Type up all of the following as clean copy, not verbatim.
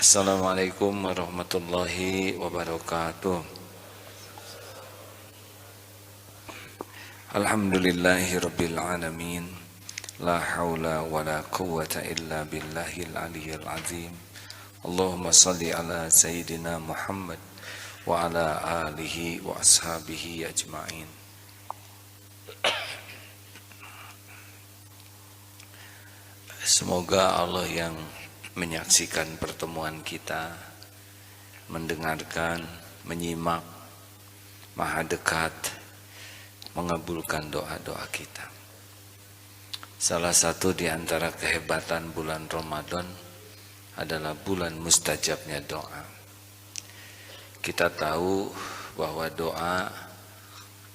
Assalamualaikum warahmatullahi wabarakatuh. Alhamdulillahi rabbil alamin. La haula wa la quwwata illa billahil aliyyil azim. Allahumma salli ala sayyidina Muhammad wa ala alihi wa ashabihi ajma'in. Semoga Allah yang menyaksikan pertemuan kita, mendengarkan, menyimak, maha dekat, mengabulkan doa-doa kita. Salah satu di antara kehebatan bulan Ramadan adalah bulan mustajabnya doa. Kita tahu bahwa doa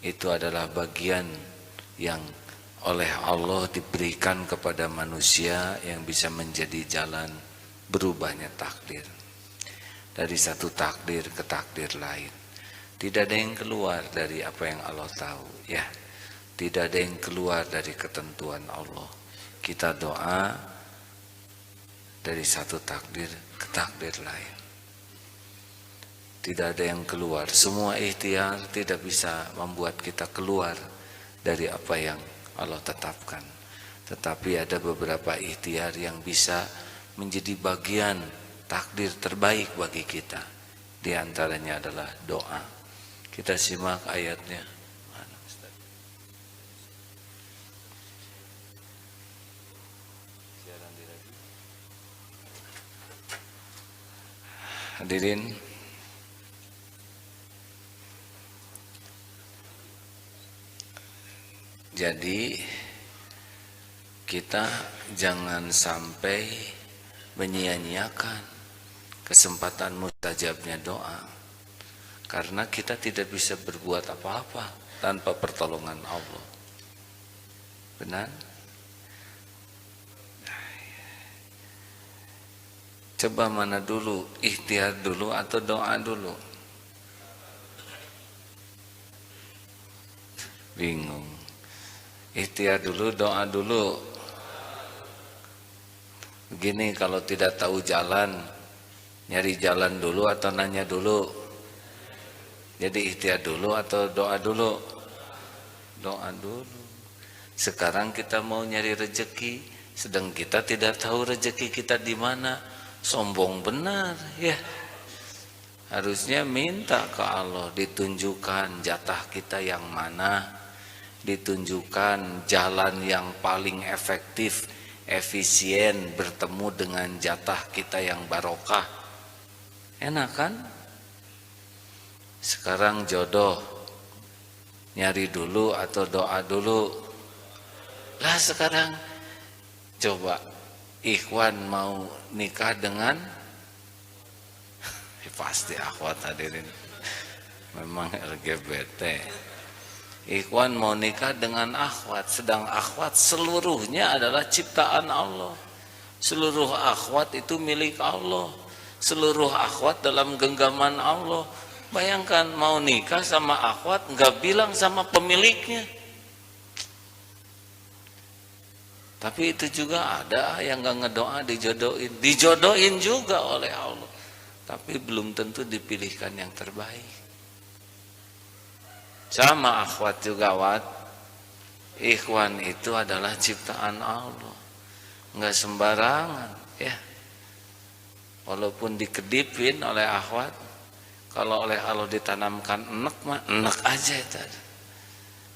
itu adalah bagian yang oleh Allah diberikan kepada manusia yang bisa menjadi jalan berubahnya takdir. Dari satu takdir ke takdir lain. Tidak ada yang keluar dari apa yang Allah tahu, ya. Tidak ada yang keluar dari ketentuan Allah. Kita doa dari satu takdir ke takdir lain. Tidak ada yang keluar. Semua ikhtiar tidak bisa membuat kita keluar dari apa yang Allah tetapkan. Tetapi ada beberapa ikhtiar yang bisa menjadi bagian takdir terbaik bagi kita. Di antaranya adalah doa. Kita simak ayatnya. Hadirin, jadi kita jangan sampai menyia-nyiakan kesempatan mustajabnya doa, karena kita tidak bisa berbuat apa-apa tanpa pertolongan Allah. Benar? Coba mana dulu, ikhtiar dulu atau doa dulu? Bingung. Ikhtiar dulu, doa dulu. Begini, kalau tidak tahu jalan, nyari jalan dulu atau nanya dulu? Jadi ikhtiar dulu atau doa dulu? Doa dulu. Sekarang kita mau nyari rezeki, sedang kita tidak tahu rezeki kita di mana. Sombong benar, ya. Harusnya minta ke Allah ditunjukkan jatah kita yang mana, ditunjukkan jalan yang paling efektif, efisien bertemu dengan jatah kita yang barokah. Enak kan? Sekarang jodoh, nyari dulu atau doa dulu? Lah sekarang coba ikhwan mau nikah dengan pasti akhwat hadirin, memang LGBT. Ikhwan mau nikah dengan akhwat, sedang akhwat seluruhnya adalah ciptaan Allah. Seluruh akhwat itu milik Allah. Seluruh akhwat dalam genggaman Allah. Bayangkan mau nikah sama akhwat nggak bilang sama pemiliknya. Tapi itu juga ada yang nggak ngedoa dijodohin, dijodohin juga oleh Allah. Tapi belum tentu dipilihkan yang terbaik. Sama akhwat juga, wat. Ikhwan itu adalah ciptaan Allah, nggak sembarangan, ya. Walaupun dikedipin oleh akhwat, kalau oleh Allah ditanamkan enek mah enek aja itu.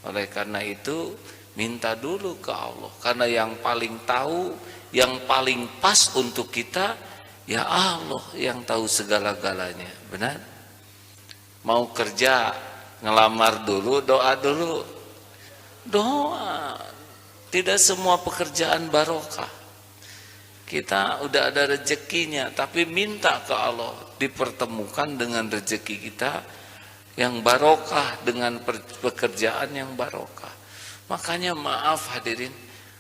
Oleh karena itu minta dulu ke Allah, karena yang paling tahu, yang paling pas untuk kita, ya Allah yang tahu segala-galanya. Benar? Mau kerja, ngelamar dulu, doa dulu. Doa. Tidak semua pekerjaan barokah. Kita udah ada rezekinya, tapi minta ke Allah dipertemukan dengan rezeki kita yang barokah, dengan pekerjaan yang barokah. Makanya maaf hadirin,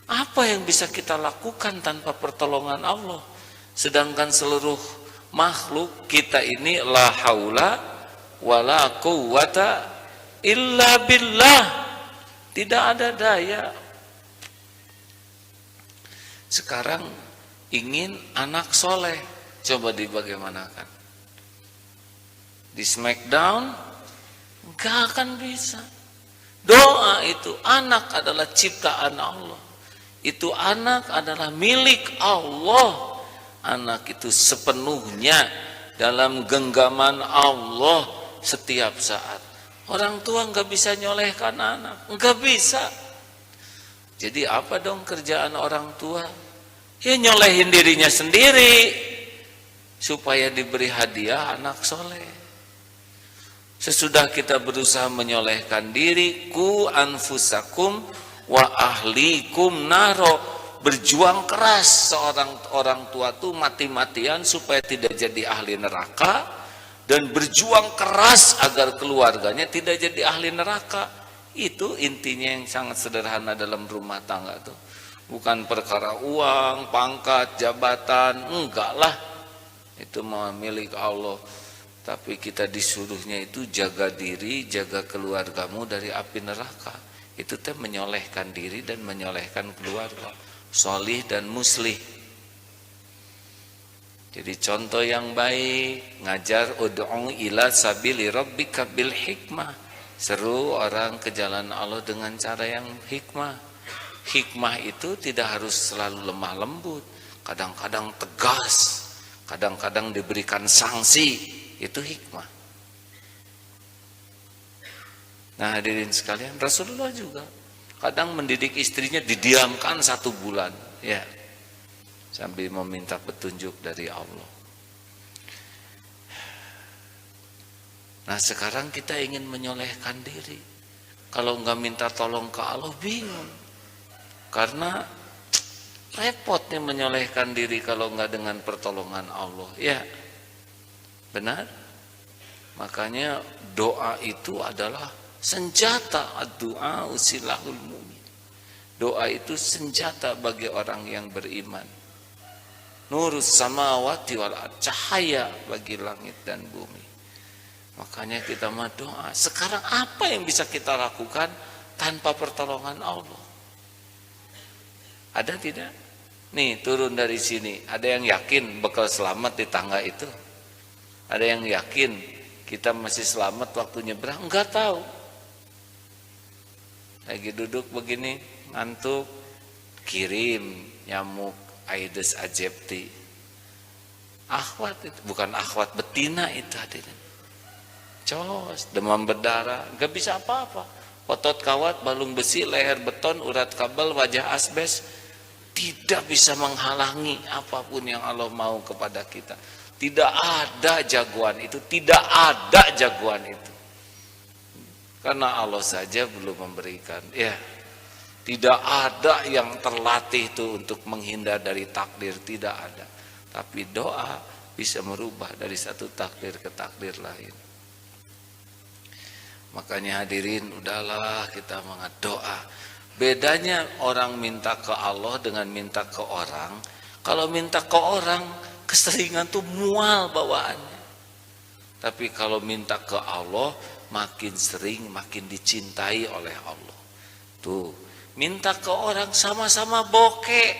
apa yang bisa kita lakukan tanpa pertolongan Allah? Sedangkan seluruh makhluk kita ini la haula wala quwwata illa billah. Tidak ada daya. Sekarang ingin anak soleh, Coba dibagaimanakan. Di smackdown nggak akan bisa. Doa itu, anak adalah ciptaan Allah. Itu anak adalah milik Allah. Anak itu sepenuhnya dalam genggaman Allah setiap saat. Orang tua nggak bisa nyolehkan anak, nggak bisa. Jadi apa dong kerjaan orang tua? Ya nyolehin dirinya sendiri supaya diberi hadiah anak soleh. Sesudah kita berusaha menyolehkan diri, ku anfusakum wa ahlikum naro, berjuang keras seorang orang tua tuh mati-matian supaya tidak jadi ahli neraka, dan berjuang keras agar keluarganya tidak jadi ahli neraka. Itu intinya yang sangat sederhana dalam rumah tangga tuh. Bukan perkara uang, pangkat, jabatan, enggak lah. Itu mah milik Allah. Tapi kita disuruhnya itu jaga diri, jaga keluargamu dari api neraka. Itu teh menyolehkan diri dan menyolehkan keluarga, solih dan muslih. Jadi contoh yang baik, ngajar ud'u ila sabili rabbika bil hikmah. Seru orang ke jalan Allah dengan cara yang hikmah. Hikmah itu tidak harus selalu lemah lembut, kadang-kadang tegas, kadang-kadang diberikan sanksi. Itu hikmah. Nah hadirin sekalian, Rasulullah juga kadang mendidik istrinya didiamkan 1 bulan, ya, sambil meminta petunjuk dari Allah. Nah sekarang kita ingin menyolehkan diri, kalau enggak minta tolong ke Allah bingung, karena repotnya menyolehkan diri kalau enggak dengan pertolongan Allah, ya. Benar? Makanya doa itu adalah senjata. Doa usilahul mu'min. Doa itu senjata bagi orang yang beriman. Nurus samawati wal ardh, cahaya bagi langit dan bumi. Makanya kita mah doa. Sekarang apa yang bisa kita lakukan tanpa pertolongan Allah? Ada tidak? Nih turun dari sini, ada yang yakin bakal selamat di tangga itu? Ada yang yakin kita masih selamat waktu nyebrang? Enggak tahu. Lagi duduk begini, ngantuk, kirim nyamuk Aedes aegypti. Akhwat itu, bukan akhwat, betina itu hadirin. Cos, demam berdarah, enggak bisa apa-apa. Otot kawat, balung besi, leher beton, urat kabel, wajah asbes, tidak bisa menghalangi apapun yang Allah mau kepada kita. Tidak ada jagoan itu, tidak ada jagoan itu. Karena Allah saja belum memberikan. Ya, tidak ada yang terlatih itu untuk menghindar dari takdir, tidak ada. Tapi doa bisa merubah dari satu takdir ke takdir lain. Makanya hadirin, udahlah kita doa. Bedanya orang minta ke Allah dengan minta ke orang. Kalau minta ke orang, keseringan tuh mual bawaannya. Tapi kalau minta ke Allah, makin sering makin dicintai oleh Allah. Tuh, minta ke orang sama-sama bokeh.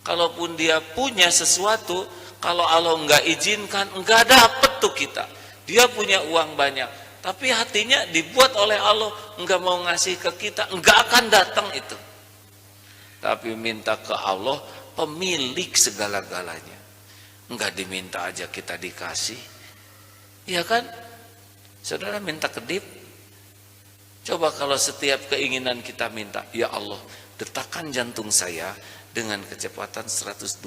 Kalaupun dia punya sesuatu, kalau Allah enggak izinkan, enggak dapet tuh kita. Dia punya uang banyak, tapi hatinya dibuat oleh Allah enggak mau ngasih ke kita, enggak akan datang itu. Tapi minta ke Allah, pemilik segala-galanya. Enggak diminta aja kita dikasih. Iya kan? Saudara minta kedip. Coba kalau setiap keinginan kita minta, ya Allah, detakkan jantung saya dengan kecepatan 120/80.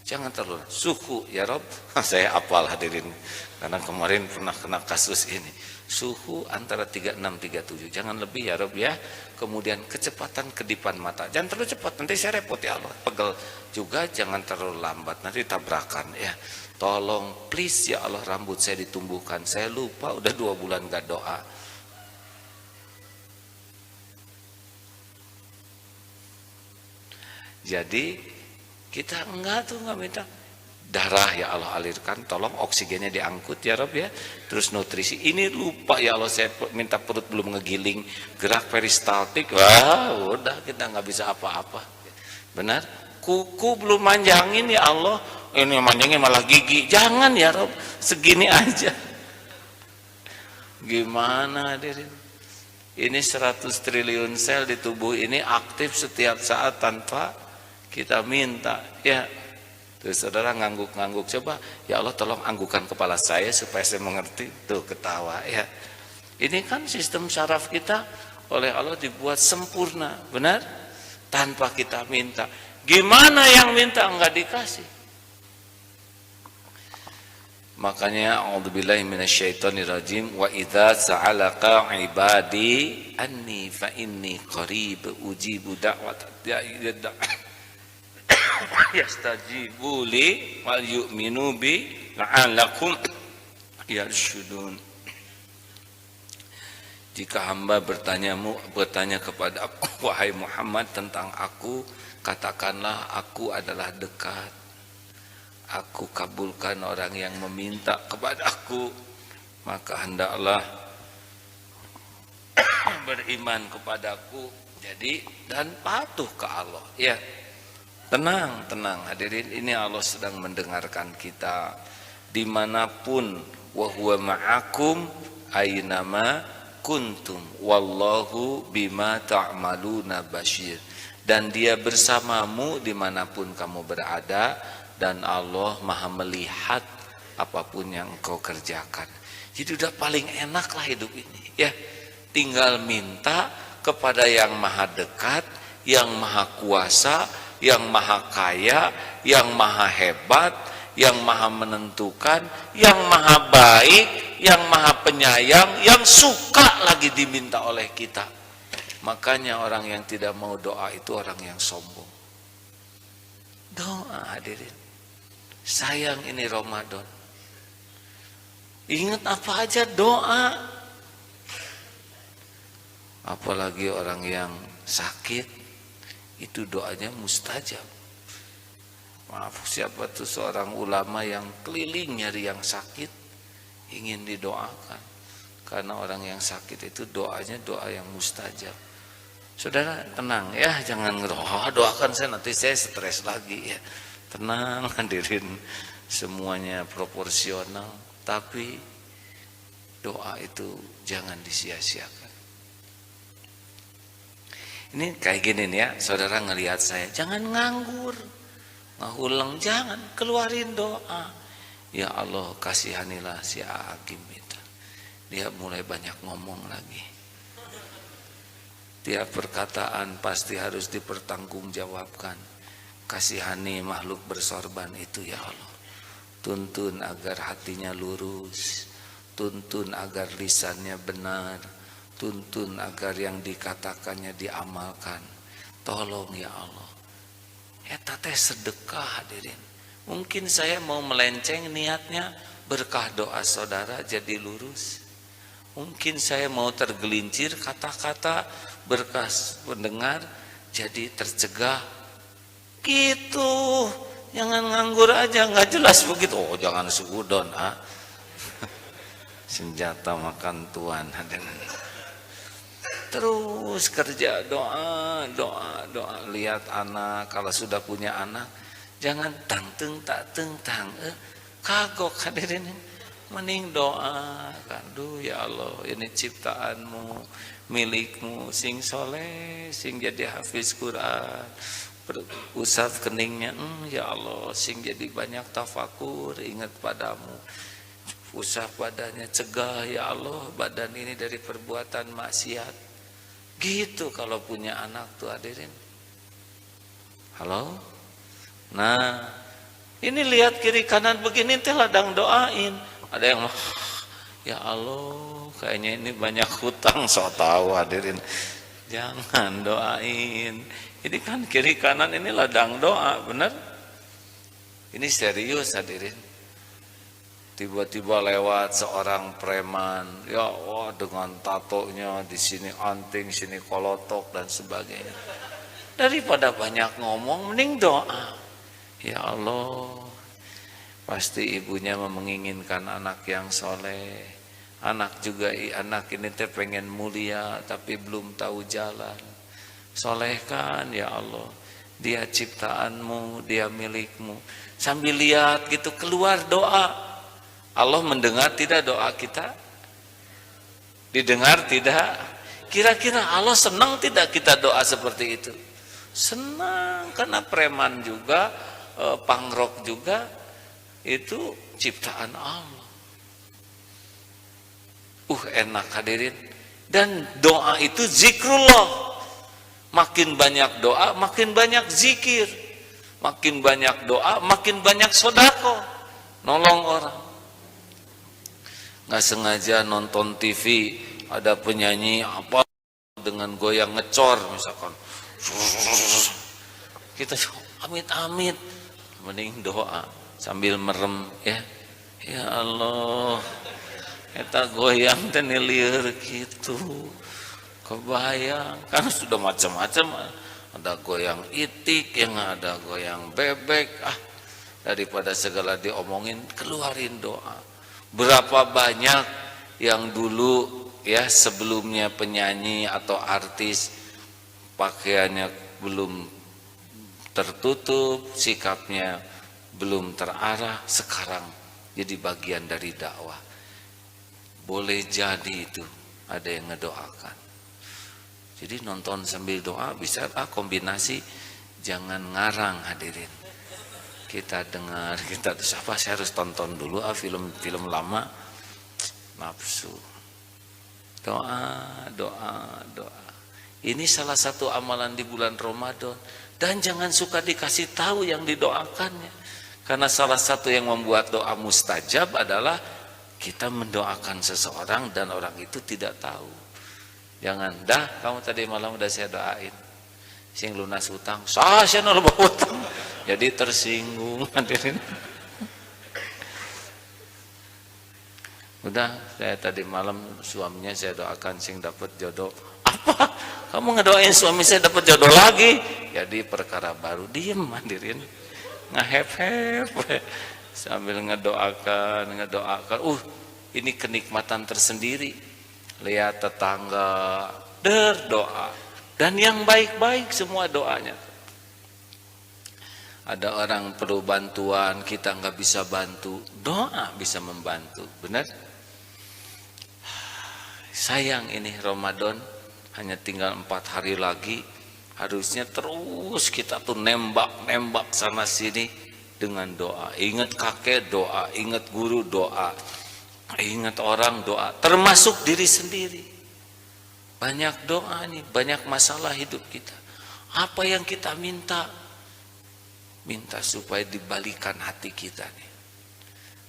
Jangan terlalu suhu ya Rob. Saya hafal hadirin, karena kemarin pernah kena kasus ini. Suhu antara 36-37, jangan lebih ya Rob ya. Kemudian kecepatan kedipan mata, jangan terlalu cepat, nanti saya repot ya Allah. Pegel juga, jangan terlalu lambat, nanti tabrakan ya. Tolong please ya Allah, rambut saya ditumbuhkan, saya lupa udah 2 bulan gak doa. Jadi kita enggak minta darah ya Allah alirkan, tolong oksigennya diangkut ya Rob ya. Terus nutrisi, ini lupa ya Allah, saya minta perut belum ngegiling, gerak peristaltik, wah udah kita nggak bisa apa-apa. Benar? Kuku belum manjangin ya Allah, ini manjangin malah gigi. Jangan ya Rob, segini aja. Gimana hadirin? Ini 100 triliun sel di tubuh ini aktif setiap saat tanpa kita minta. Ya, terus saudara ngangguk-ngangguk, coba ya Allah tolong anggukan kepala saya supaya saya mengerti. Tuh ketawa ya. Ini kan sistem syaraf kita oleh Allah dibuat sempurna, benar? Tanpa kita minta. Gimana yang minta enggak dikasih? Makanya a'udzubillahi minasyaitonirrajim wa idza sa'alaka 'ibadi anni fa inni qarib ujibu da'watad da'i yastajibu li wal yu'minu bi la'allakum yarshudun. Jika hamba bertanya kepada aku, wahai Muhammad, tentang aku, katakanlah aku adalah dekat. Aku kabulkan orang yang meminta kepada aku, maka hendaklah beriman kepadaku, jadi dan patuh ke Allah. Ya, tenang, tenang hadirin, ini Allah sedang mendengarkan kita dimanapun. Wa huwa ma'akum aynama kuntum wallahu bima ta'maluna basyir. Dan dia bersamamu dimanapun kamu berada, dan Allah maha melihat apapun yang engkau kerjakan. Jadi udah paling enak lah hidup ini ya, tinggal minta kepada yang maha dekat, yang maha kuasa, yang maha kaya, yang maha hebat, yang maha menentukan, yang maha baik, yang maha penyayang, yang suka lagi diminta oleh kita. Makanya orang yang tidak mau doa itu orang yang sombong. Doa hadirin, sayang ini Ramadan, ingat apa aja doa. Apalagi orang yang sakit, itu doanya mustajab. Maaf, siapa tuh seorang ulama yang keliling nyari yang sakit, ingin didoakan. Karena orang yang sakit itu doanya doa yang mustajab. Saudara tenang ya, jangan doakan saya nanti saya stres lagi ya. Tenang hadirin, semuanya proporsional, tapi doa itu jangan disia-siakan. Ini kayak gini nih ya, saudara ngelihat saya, jangan nganggur, ngahulang, jangan, keluarin doa. Ya Allah kasihanilah si Agim itu. Dia mulai banyak ngomong lagi. Tiap perkataan pasti harus dipertanggungjawabkan. Kasihani makhluk bersorban itu ya Allah. Tuntun agar hatinya lurus, tuntun agar lisannya benar, tuntun agar yang dikatakannya diamalkan. Tolong ya Allah. Eta teh sedekah hadirin. Mungkin saya mau melenceng niatnya, berkah doa saudara jadi lurus. Mungkin saya mau tergelincir kata-kata, berkah pendengar jadi tercegah. Gitu. Jangan nganggur aja, nggak jelas begitu. Oh, jangan suudon, ah. Senjata makan tuan hadirin. Terus kerja, doa, doa, doa. Lihat anak, kalau sudah punya anak, jangan tang teng tak teng tang. Kagok hadirin. Mending doa, kandu ya Allah, ini ciptaanmu, milikmu, sing soleh, sing jadi hafiz Quran, usap keningnya, ya Allah, sing jadi banyak tafakur, ingat padamu, usap badannya, cegah ya Allah, badan ini dari perbuatan maksiat. Gitu kalau punya anak tuh hadirin. Halo? Nah, ini lihat kiri kanan begini teh ladang doain. Ada yang ya Allah kayaknya ini banyak hutang, so tahu hadirin. Jangan doain. Ini kan kiri kanan ini ladang doa, benar? Ini serius hadirin. Tiba-tiba lewat seorang preman, ya Allah dengan tatonya di sini anting, sini kolotok dan sebagainya. Daripada banyak ngomong, mending doa. Ya Allah, pasti ibunya menginginkan anak yang soleh. Anak juga, anak ini teh pengen mulia tapi belum tahu jalan. Solehkan ya Allah. dia ciptaanmu, dia milikmu. Sambil lihat gitu keluar doa. Allah mendengar tidak doa kita? Didengar tidak? Kira-kira Allah senang tidak kita doa seperti itu? Senang, karena preman juga, pangrok juga, itu ciptaan Allah. Enak hadirin. Dan doa itu zikrullah. Makin banyak doa, makin banyak zikir. Makin banyak doa, makin banyak sedekah. Nolong orang. Nggak sengaja nonton TV, ada penyanyi apa dengan goyang ngecor misalkan. Kita amit-amit, mending doa sambil merem ya. Ya Allah, eta goyang teh lieur gitu. Kebayang, kan sudah macam-macam, ada goyang itik, yang ada goyang bebek. Daripada segala diomongin, keluarin doa. Berapa banyak yang dulu ya sebelumnya penyanyi atau artis pakaiannya belum tertutup, sikapnya belum terarah, sekarang jadi bagian dari dakwah. Boleh jadi itu ada yang ngedoakan. Jadi nonton sambil doa bisa kombinasi, jangan ngarang hadirin. Kita dengar, siapa saya harus tonton dulu film lama, nafsu. Doa. Ini salah satu amalan di bulan Ramadan, dan jangan suka dikasih tahu yang didoakannya. Karena salah satu yang membuat doa mustajab adalah kita mendoakan seseorang dan orang itu tidak tahu. Jangan, kamu tadi malam udah saya doain, sing lunas utang, saya nol bawa utang, jadi tersinggung hadirin. Udah, saya tadi malam suaminya saya doakan sing dapat jodoh. Apa? Kamu ngedoain suami saya dapat jodoh lagi? Jadi perkara baru, diem hadirin, ngehep-hep sambil ngedoakan. Ini kenikmatan tersendiri. Lihat tetangga berdoa, dan yang baik-baik semua doanya. Ada orang perlu bantuan, kita nggak bisa bantu, doa bisa membantu, benar? Sayang ini Ramadan hanya tinggal 4 hari lagi, harusnya terus kita tuh nembak sana sini dengan doa. Ingat kakek doa, ingat guru doa, ingat orang doa, termasuk diri sendiri. Banyak doa nih, banyak masalah hidup kita. Apa yang kita minta? Minta supaya dibalikan hati kita nih,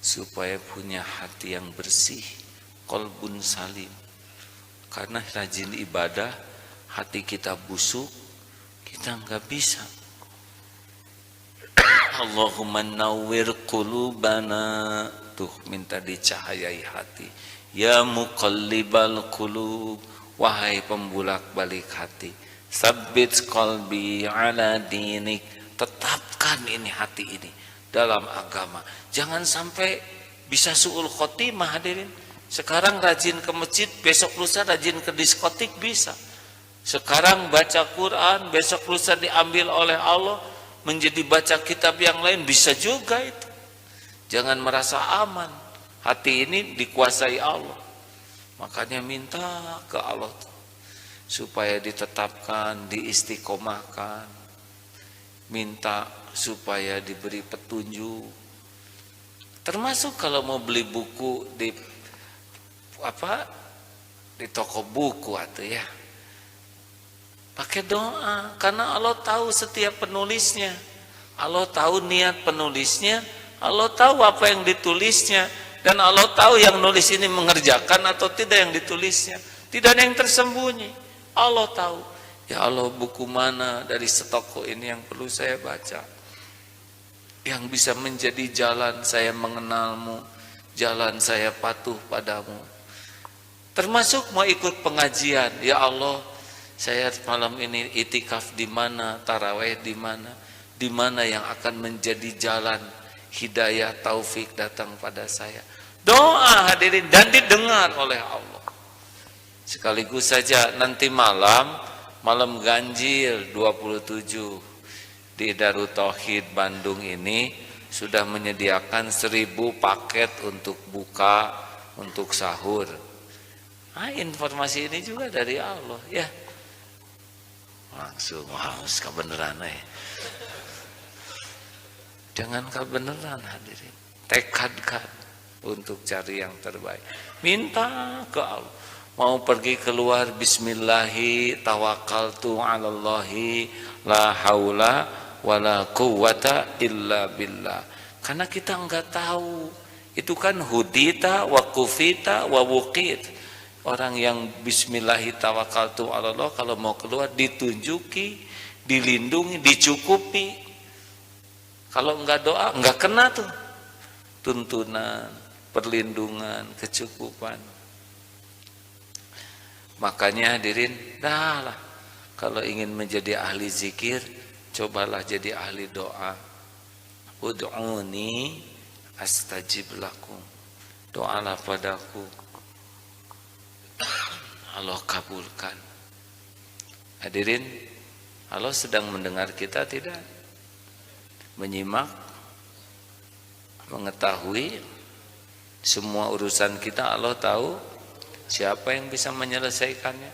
supaya punya hati yang bersih, qalbun salim. Karena rajin ibadah, hati kita busuk, kita nggak bisa. Allahumma nawwir qulubana, tuh minta dicahayai hati. Ya muqallibal qulub, wahai pembulak-balik hati, sabbit qalbi ala dinik, tetapkan ini hati ini dalam agama. Jangan sampai bisa su'ul khotimah hadirin. Sekarang rajin ke masjid, besok lusa rajin ke diskotik bisa. Sekarang baca Quran, besok lusa diambil oleh Allah menjadi baca kitab yang lain, bisa juga itu. Jangan merasa aman, hati ini dikuasai Allah. Makanya minta ke Allah supaya ditetapkan, diistiqomahkan. Minta supaya diberi petunjuk. Termasuk kalau mau beli buku di toko buku atau ya, pakai doa, karena Allah tahu setiap penulisnya, Allah tahu niat penulisnya, Allah tahu apa yang ditulisnya, dan Allah tahu yang nulis ini mengerjakan atau tidak yang ditulisnya. Tidak ada yang tersembunyi, Allah tahu. Ya Allah, buku mana dari setoko ini yang perlu saya baca, yang bisa menjadi jalan saya mengenalmu, jalan saya patuh padamu. Termasuk mau ikut pengajian, ya Allah, saya malam ini itikaf di mana, taraweh di mana yang akan menjadi jalan hidayah taufik datang pada saya. Doa hadirin, dan didengar oleh Allah. Sekaligus saja nanti malam ganjil 27, di Darut Tauhid Bandung ini sudah menyediakan 1000 paket untuk buka, untuk sahur. Informasi ini juga dari Allah ya. Langsung harus kebenaran Jangan kebenaran hadirin. Tekadkan untuk cari yang terbaik. Minta ke Allah. Mau pergi keluar, bismillahi tawakkaltu 'alallahi la haula wala quwwata illa billah. Karena kita enggak tahu. Itu kan hudita wa kufita wa wuqit. Orang yang bismillahi tawakkaltu 'alallah kalau mau keluar ditunjuki, dilindungi, dicukupi. Kalau enggak doa, enggak kena tuh tuntunan, perlindungan, kecukupan. Makanya hadirin, dah lah kalau ingin menjadi ahli zikir, cobalah jadi ahli doa. Ud'uni astajib lakum. Doalah padaku, Allah kabulkan. Hadirin, Allah sedang mendengar kita tidak? Menyimak, mengetahui semua urusan kita. Allah tahu. Siapa yang bisa menyelesaikannya?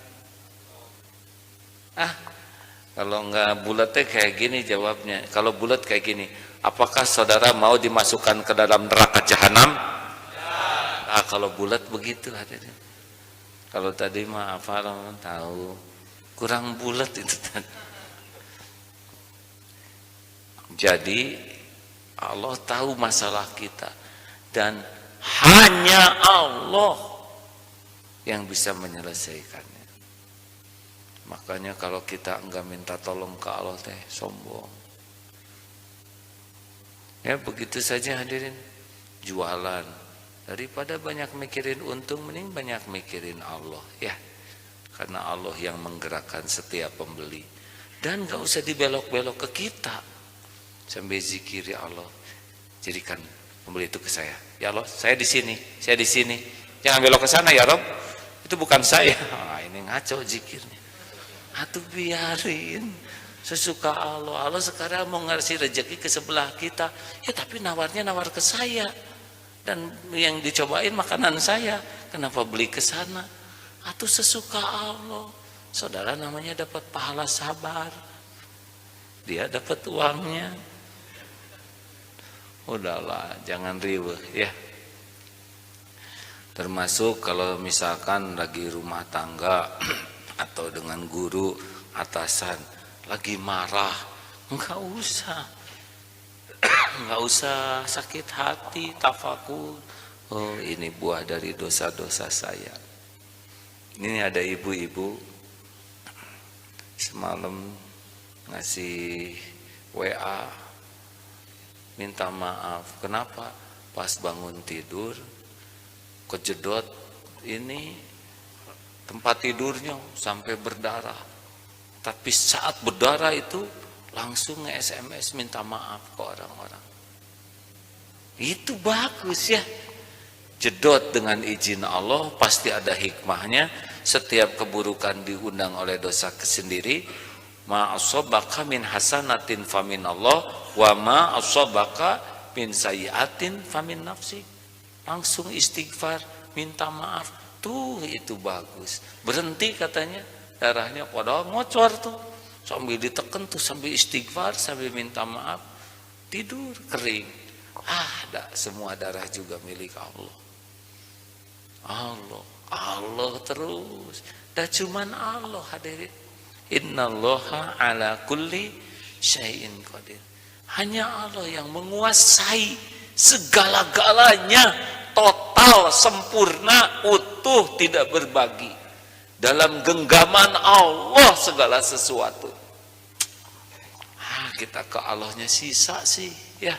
Kalau enggak bulatnya kayak gini jawabnya. Kalau bulat kayak gini, apakah saudara mau dimasukkan ke dalam neraka jahanam? Kalau bulat begitu hadirin. Kalau tadi mah apa tahu, kurang bulat itu tadi. Jadi Allah tahu masalah kita dan hanya Allah yang bisa menyelesaikannya. Makanya kalau kita enggak minta tolong ke Allah sombong. Ya begitu saja hadirin. Jualan daripada banyak mikirin untung, mending banyak mikirin Allah ya. Karena Allah yang menggerakkan setiap pembeli. Dan enggak usah dibelok-belok ke kita. Sambil zikiri Allah. Jadikan pembeli itu ke saya. Ya Allah, saya di sini, saya di sini. Jangan belok ke sana ya Rob. Itu bukan saya. Ini ngaco zikirnya. Atuh biarin. Sesuka Allah. Allah sekarang mau ngasih rezeki ke sebelah kita. Ya tapi nawarnya nawar ke saya. Dan yang dicobain makanan saya. Kenapa beli ke sana? Atuh sesuka Allah. Saudara namanya dapat pahala sabar. Dia dapat uangnya. Udahlah, jangan riweuh ya. Termasuk kalau misalkan lagi rumah tangga atau dengan guru atasan lagi marah, enggak usah sakit hati, tafakur. Oh, ini buah dari dosa-dosa saya. Ini ada ibu-ibu semalam ngasih WA minta maaf. Kenapa? Pas bangun tidur kejedot ini tempat tidurnya sampai berdarah. Tapi saat berdarah itu langsung nge-SMS minta maaf ke orang-orang. Itu bagus ya. Jedot dengan izin Allah, pasti ada hikmahnya. Setiap keburukan diundang oleh dosa sendiri. Ma asabaka min hasanatin famin Allah, wa ma asabaka min sayyiatin famin nafsi. Langsung istighfar, minta maaf. Tuh itu bagus. Berhenti katanya, darahnya padahal ngocor tuh. Sambil ditekan tuh, sambil istighfar, sambil minta maaf. Tidur kering. Semua darah juga milik Allah. Allah terus. Dah cuman Allah hadirin. Innallaha ala kulli syai'in qadir. Hanya Allah yang menguasai segala-galanya, total, sempurna, utuh, tidak berbagi. Dalam genggaman Allah segala sesuatu. Kita ke Allahnya sisa sih ya.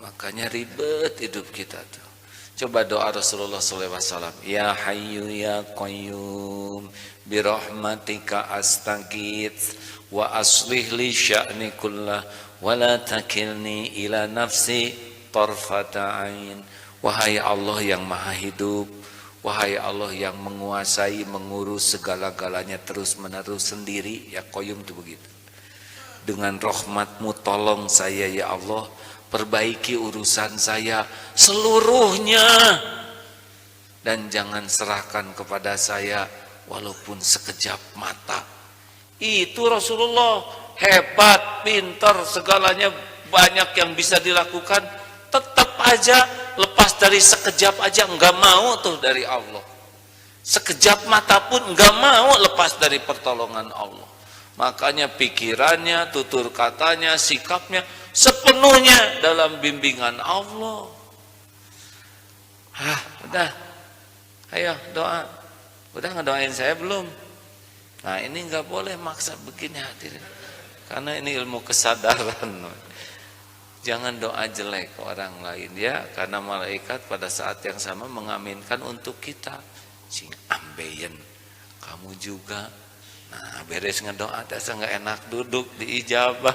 Makanya ribet hidup kita tuh. Coba doa Rasulullah SAW. Ya Hayyu ya Qayyum birahmatika astaghits wa aslih li sya'ni kullah wa la takilni ila nafsi tarfata ain. Wahai Allah yang maha hidup, wahai Allah yang menguasai, mengurus segala-galanya terus menerus sendiri. Ya Qayyum itu begitu. dengan rahmat-Mu tolong saya ya Allah, perbaiki urusan saya seluruhnya, dan jangan serahkan kepada saya walaupun sekejap mata. Itu Rasulullah, hebat, pintar, segalanya banyak yang bisa dilakukan, tetap aja lepas dari sekejap aja enggak mau tuh dari Allah. Sekejap mata pun enggak mau lepas dari pertolongan Allah. Makanya pikirannya, tutur katanya, sikapnya sepenuhnya dalam bimbingan Allah. Udah. Ayo doa. Udah ngedoain saya belum? Nah, ini enggak boleh maksa begini hadirin. Karena ini ilmu kesadaran. Jangan doa jelek ke orang lain ya, karena malaikat pada saat yang sama mengaminkan untuk kita. Sing ambeien, kamu juga. Nah, beres ngedoa dasar nggak enak duduk diijabah.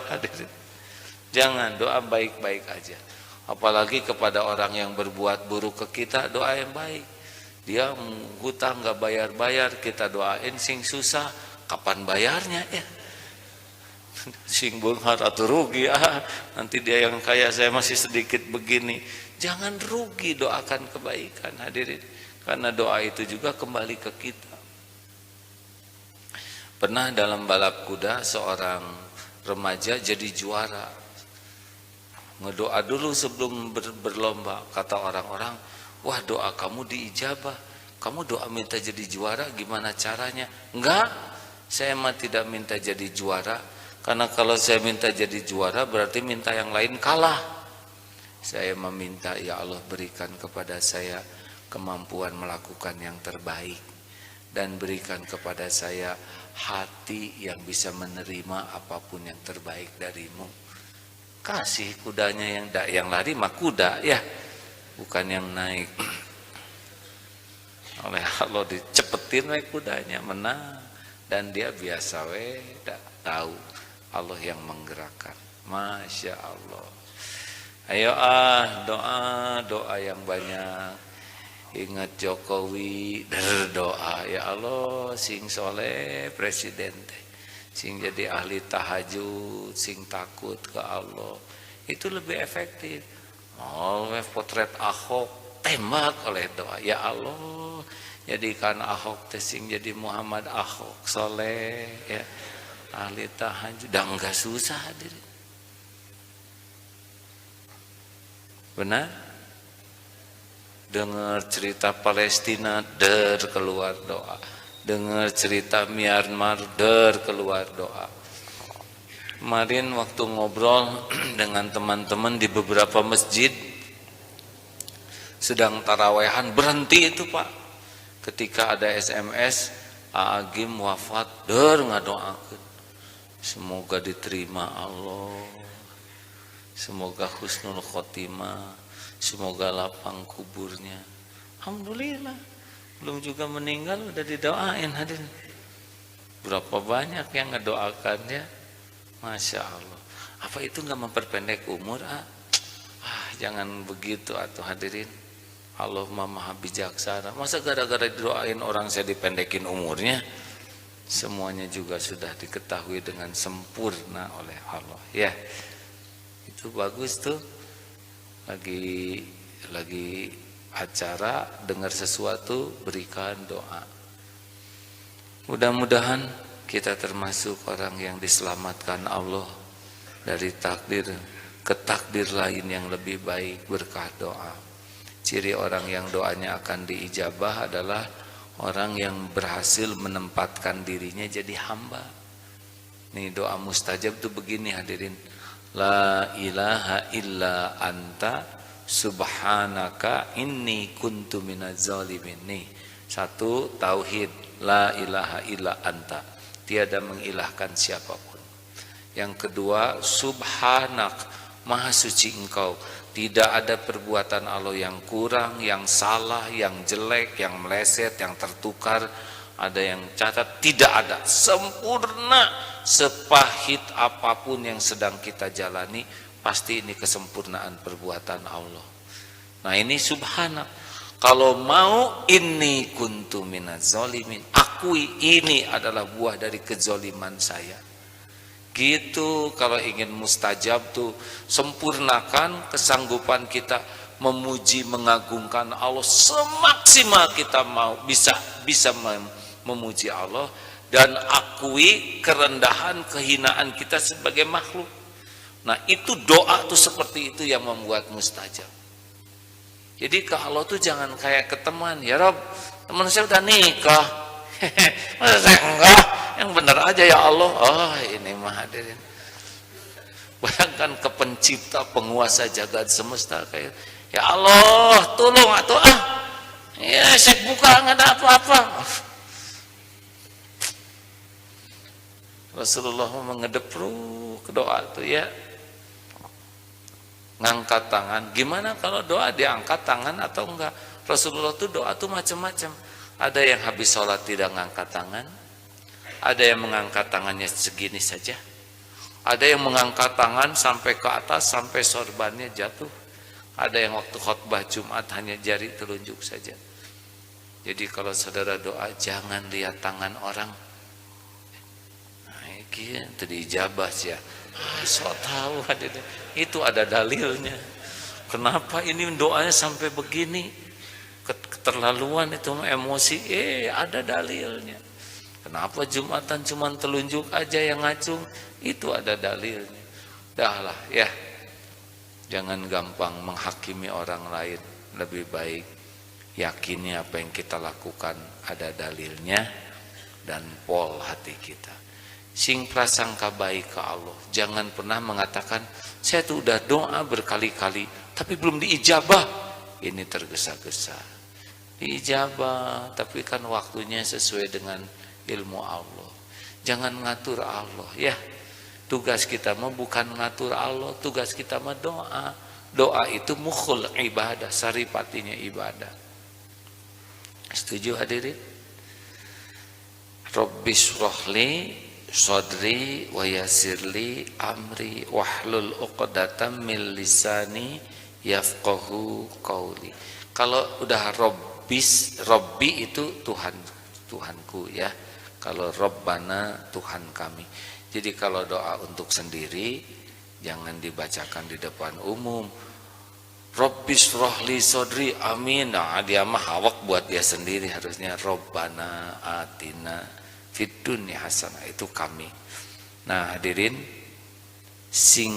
Jangan, doa baik-baik aja. Apalagi kepada orang yang berbuat buruk ke kita, doa yang baik. Dia hutang nggak bayar-bayar, kita doain. Sing susah, kapan bayarnya ya? Sing beunghar atau rugi nanti dia yang kaya, saya masih sedikit begini. Jangan rugi, doakan kebaikan hadirin, karena doa itu juga kembali ke kita. Pernah dalam balap kuda seorang remaja jadi juara. Ngedoa dulu sebelum berlomba. Kata orang-orang, wah doa kamu diijabah, kamu doa minta jadi juara, gimana caranya? Enggak, saya mah tidak minta jadi juara. Karena kalau saya minta jadi juara berarti minta yang lain kalah. Saya meminta, ya Allah berikan kepada saya kemampuan melakukan yang terbaik, dan berikan kepada saya hati yang bisa menerima apapun yang terbaik darimu. Kasih kudanya yang lari mah kuda ya, bukan yang naik. Oleh Allah dicepetin we kudanya, menang, dan dia biasa we tahu Allah yang menggerakkan. Masya Allah. Ayo doa yang banyak. Ingat Jokowi, berdoa ya Allah, sing soleh presiden teh, sing jadi ahli tahajud, sing takut ke Allah, itu lebih efektif. Potret Ahok tembak oleh doa, ya Allah jadikan Ahok teh sing jadi Muhammad Ahok soleh ya, ahli tahajud, dan enggak susah hadirin. Benar? Dengar cerita Palestina, keluar doa. Dengar cerita Myanmar, keluar doa. Kemarin waktu ngobrol dengan teman-teman di beberapa masjid, sedang tarawehan, berhenti itu Pak. Ketika ada SMS, Agim wafat, ngadoakeun. Semoga diterima Allah, semoga husnul khotimah, semoga lapang kuburnya. Alhamdulillah, belum juga meninggal udah didoain hadirin. Berapa banyak yang ngedoakannya, Masya Allah. Apa itu nggak memperpendek umur? Jangan begitu atuh hadirin. Allah maha bijaksana. Masa gara-gara didoain orang saya dipendekin umurnya? Semuanya juga sudah diketahui dengan sempurna oleh Allah ya. Itu bagus tuh. Lagi acara dengar sesuatu, berikan doa. Mudah-mudahan kita termasuk orang yang diselamatkan Allah dari takdir ke takdir lain yang lebih baik berkah doa. Ciri orang yang doanya akan diijabah adalah orang yang berhasil menempatkan dirinya jadi hamba. Nih doa mustajab tuh begini hadirin. La ilaha illa anta subhanaka inni kuntu minaz zalimin. Nih, satu tauhid, la ilaha illa anta, tiada mengilahkan siapapun. Yang kedua, subhanak, maha suci engkau, tidak ada perbuatan Allah yang kurang, yang salah, yang jelek, yang meleset, yang tertukar, ada yang cacat, tidak ada, sempurna. Sepahit apapun yang sedang kita jalani, pasti ini kesempurnaan perbuatan Allah. Nah ini subhanak. Kalau mau inni kuntu minaz zalimin, akui ini adalah buah dari kezaliman saya. Gitu kalau ingin mustajab tuh, sempurnakan kesanggupan kita memuji mengagungkan Allah semaksimal kita mau bisa memuji Allah, dan akui kerendahan kehinaan kita sebagai makhluk. Nah itu doa tuh seperti itu yang membuat mustajab. Jadi ke Allah tuh jangan kayak ke teman, ya Rob, teman saya udah nikah, masa saya enggak, yang benar aja ya Allah. Oh ini mah hadirin, bayangkan ke pencipta penguasa jagat semesta kayak, ya Allah tolong atau ya saya buka nggak ada apa-apa. Rasulullah mengedep ke doa tuh ya, ngangkat tangan. Gimana kalau doa diangkat tangan atau enggak? Rasulullah tuh doa tuh macam-macam. Ada yang habis sholat tidak ngangkat tangan, ada yang mengangkat tangannya segini saja, ada yang mengangkat tangan sampai ke atas sampai sorbannya jatuh, ada yang waktu khutbah Jumat hanya jari telunjuk saja. Jadi kalau saudara doa jangan lihat tangan orang. Itu diijabah sih ya. So tahu itu ada dalilnya. Kenapa ini doanya sampai begini? Keterlaluan itu emosi. Ada dalilnya. Kenapa Jumatan cuma telunjuk aja yang ngacung? Itu ada dalilnya. Dahlah ya. Jangan gampang menghakimi orang lain. Lebih baik yakini apa yang kita lakukan ada dalilnya dan pol hati kita. Sing prasangka baik ke Allah. Jangan pernah mengatakan saya tuh udah doa berkali-kali tapi belum diijabah. Ini tergesa-gesa. Diijabah tapi kan waktunya sesuai dengan ilmu Allah. Jangan ngatur Allah ya. Tugas kita mah bukan ngatur Allah, tugas kita mah doa. Doa itu mukhul ibadah, saripatinya ibadah. Setuju hadirin? Rabbis rohli sodri wa yasirli amri wahlul uqdatam min lisani yafqahu qauli. Kalau udah Robbi itu Tuhanku ya. Kalau Robbana Tuhan kami. Jadi kalau doa untuk sendiri jangan dibacakan di depan umum. Rabbis rohli sodri amin. Nah dia mah hawak buat dia sendiri, harusnya Robbana atina fid dunya hasanah, itu kami. Nah hadirin, sing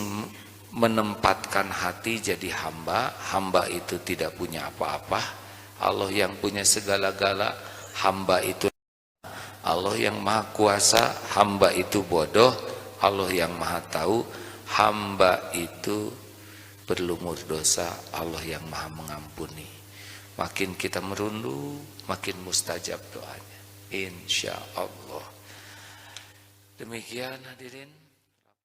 menempatkan hati jadi hamba, hamba itu tidak punya apa-apa, Allah yang punya segala-gala, hamba itu Allah yang maha kuasa, hamba itu bodoh, Allah yang maha tahu, hamba itu berlumur dosa, Allah yang maha mengampuni. Makin kita merunduk, makin mustajab doanya, insya Allah. Demikian hadirin.